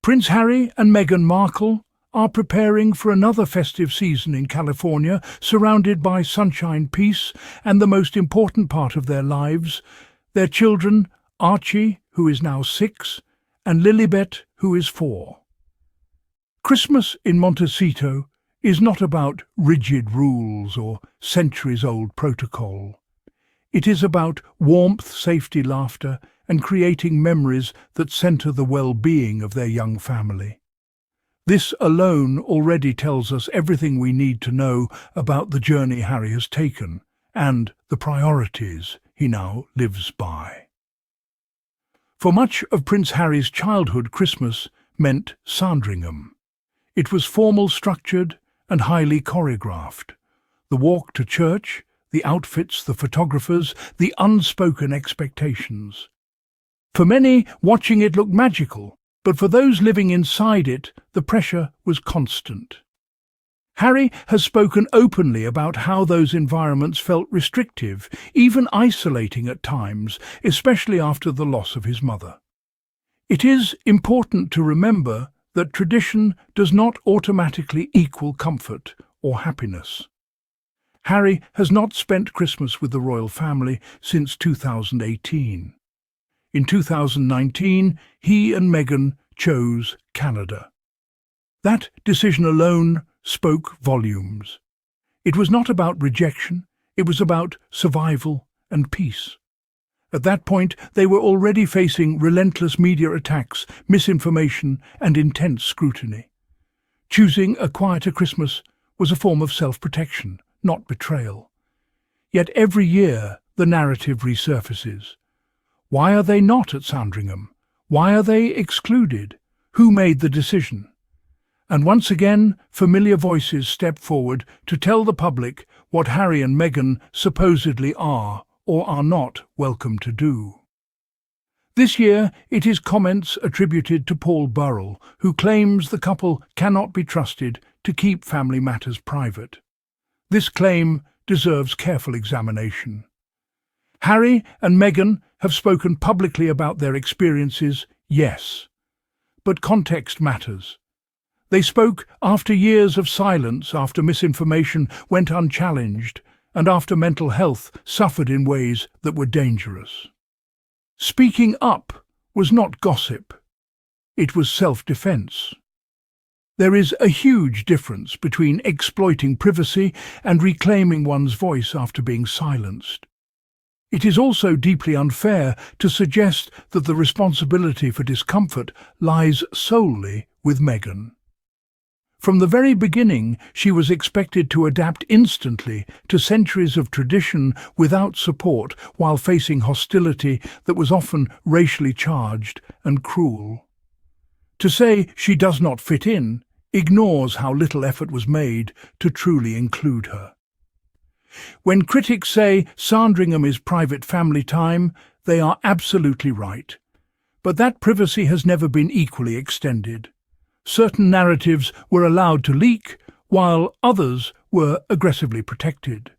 Prince Harry and Meghan Markle are preparing for another festive season in California, surrounded by sunshine, peace, and the most important part of their lives, their children, Archie, who is now 6, and Lilibet, who is 4. Christmas in Montecito is not about rigid rules or centuries-old protocol. It is about warmth, safety, laughter, and creating memories that centre the well-being of their young family. This alone already tells us everything we need to know about the journey Harry has taken and the priorities he now lives by. For much of Prince Harry's childhood, Christmas meant Sandringham. It was formal, structured, and highly choreographed. The walk to church, the outfits, the photographers, the unspoken expectations. For many, watching it looked magical, but for those living inside it, the pressure was constant. Harry has spoken openly about how those environments felt restrictive, even isolating at times, especially after the loss of his mother. It is important to remember that tradition does not automatically equal comfort or happiness. Harry has not spent Christmas with the royal family since 2018. In 2019, he and Meghan chose Canada. That decision alone spoke volumes. It was not about rejection, it was about survival and peace. At that point, they were already facing relentless media attacks, misinformation, and intense scrutiny. Choosing a quieter Christmas was a form of self-protection, not betrayal. Yet every year, the narrative resurfaces. Why are they not at Sandringham? Why are they excluded? Who made the decision? And once again, familiar voices step forward to tell the public what Harry and Meghan supposedly are or are not welcome to do. This year, it is comments attributed to Paul Burrell, who claims the couple cannot be trusted to keep family matters private. This claim deserves careful examination. Harry and Meghan have spoken publicly about their experiences, yes, but context matters. They spoke after years of silence, after misinformation went unchallenged, and after mental health suffered in ways that were dangerous. Speaking up was not gossip. It was self-defense. There is a huge difference between exploiting privacy and reclaiming one's voice after being silenced. It is also deeply unfair to suggest that the responsibility for discomfort lies solely with Meghan. From the very beginning, she was expected to adapt instantly to centuries of tradition without support, while facing hostility that was often racially charged and cruel. To say she does not fit in ignores how little effort was made to truly include her. When critics say Sandringham is private family time, they are absolutely right. But that privacy has never been equally extended. Certain narratives were allowed to leak, while others were aggressively protected.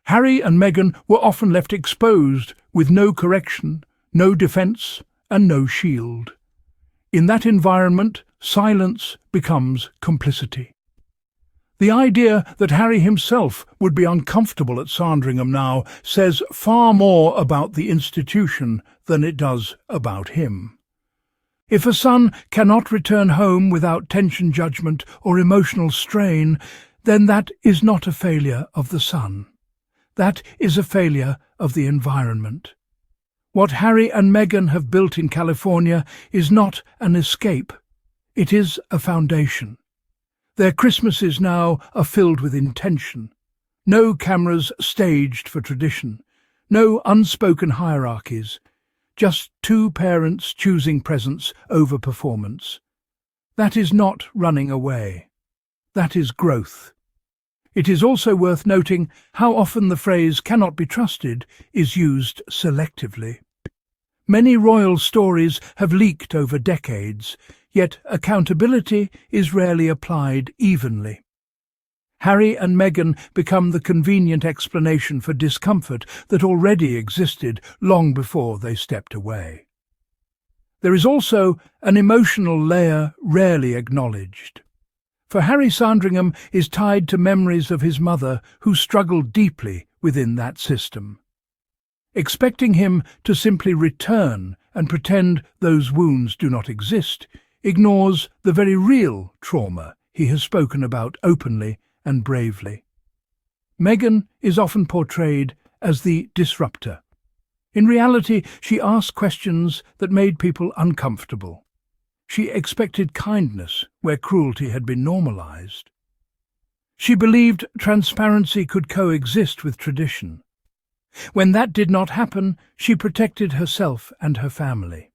Harry and Meghan were often left exposed, with no correction, no defence, and no shield. In that environment, silence becomes complicity. The idea that Harry himself would be uncomfortable at Sandringham now says far more about the institution than it does about him. If a son cannot return home without tension, judgment, or emotional strain, then that is not a failure of the son. That is a failure of the environment. What Harry and Meghan have built in California is not an escape. It is a foundation. Their Christmases now are filled with intention. No cameras staged for tradition. No unspoken hierarchies. Just two parents choosing presence over performance. That is not running away. That is growth. It is also worth noting how often the phrase "cannot be trusted" is used selectively. Many royal stories have leaked over decades, yet accountability is rarely applied evenly. Harry and Meghan become the convenient explanation for discomfort that already existed long before they stepped away. There is also an emotional layer rarely acknowledged. For Harry, Sandringham is tied to memories of his mother who struggled deeply within that system. Expecting him to simply return and pretend those wounds do not exist ignores the very real trauma he has spoken about openly and bravely. Meghan is often portrayed as the disruptor. In reality, she asked questions that made people uncomfortable. She expected kindness where cruelty had been normalized. She believed transparency could coexist with tradition. When that did not happen, she protected herself and her family.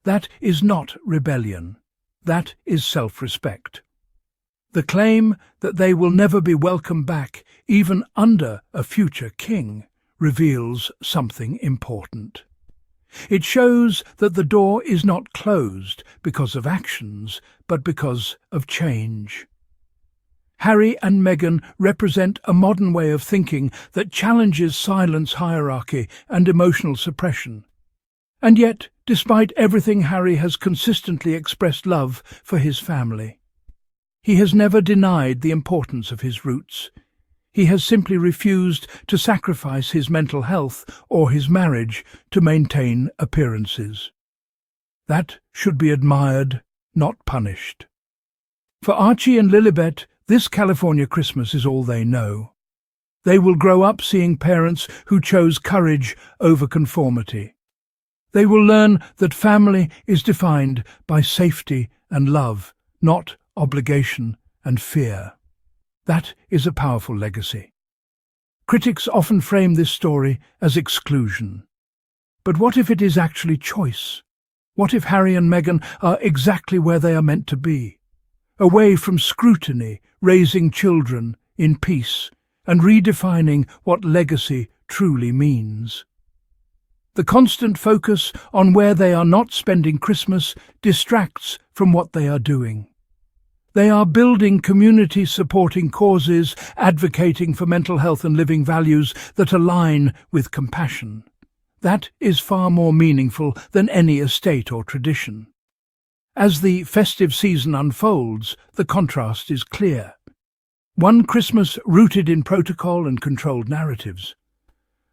That is not rebellion. That is self-respect. The claim that they will never be welcome back, even under a future king, reveals something important. It shows that the door is not closed because of actions, but because of change. Harry and Meghan represent a modern way of thinking that challenges silence, hierarchy, and emotional suppression. And yet, despite everything, Harry has consistently expressed love for his family. He has never denied the importance of his roots. He has simply refused to sacrifice his mental health or his marriage to maintain appearances. That should be admired, not punished. For Archie and Lilibet, this California Christmas is all they know. They will grow up seeing parents who chose courage over conformity. They will learn that family is defined by safety and love, not obligation and fear. That is a powerful legacy. Critics often frame this story as exclusion. But what if it is actually choice? What if Harry and Meghan are exactly where they are meant to be? Away from scrutiny, raising children in peace, and redefining what legacy truly means. The constant focus on where they are not spending Christmas distracts from what they are doing. They are building communities, supporting causes, advocating for mental health and living values that align with compassion. That is far more meaningful than any estate or tradition. As the festive season unfolds, the contrast is clear. One Christmas rooted in protocol and controlled narratives.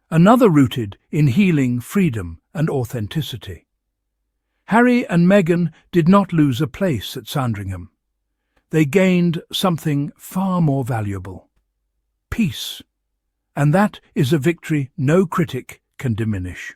Another rooted in healing, freedom, and authenticity. Harry and Meghan did not lose a place at Sandringham. They gained something far more valuable: peace. And that is a victory no critic can diminish.